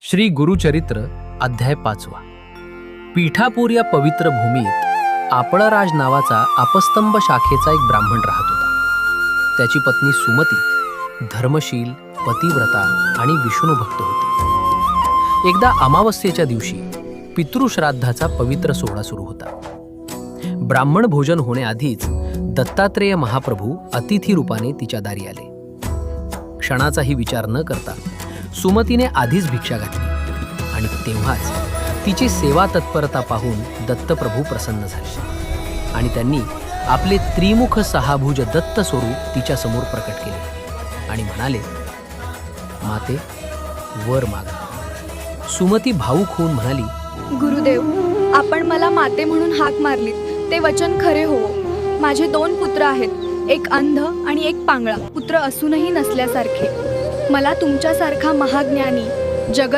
श्री गुरुचरित्र अध्याय 5. पीठापूर या पवित्र भूमीत आपळराज नावाचा अपस्तंभ शाखेचा एक ब्राह्मण राहत होता. त्याची पत्नी सुमती धर्मशील, पतिव्रता आणि विष्णुभक्त होती. एकदा अमावस्येच्या दिवशी पितृश्राद्धाचा पवित्र सोहळा सुरू होता. ब्राह्मण भोजन होण्याआधीच दत्तात्रेय महाप्रभू अतिथी रूपाने तिच्या दारी आले. क्षणाचाही विचार न करता सुमतीने आधीच भिक्षा घातली आणि तेव्हाच तिची सेवा तत्परता पाहून दत्तप्रभू प्रसन्न झाले आणि त्यांनी आपले त्रिमुख सहाभुज दत्त स्वरूप तिच्या समोर प्रकट केले आणि म्हणाले, माते, वर मागा. सुमती भावूक होऊन म्हणाली, गुरुदेव, आपण मला माते म्हणून हाक मारली ते वचन खरे हो. माझे 2 पुत्र आहेत, एक अंध आणि एक पांगळा. पुत्र असूनही नसल्यासारखे. मला तुमच्यासारखा महाज्ञानी, जगत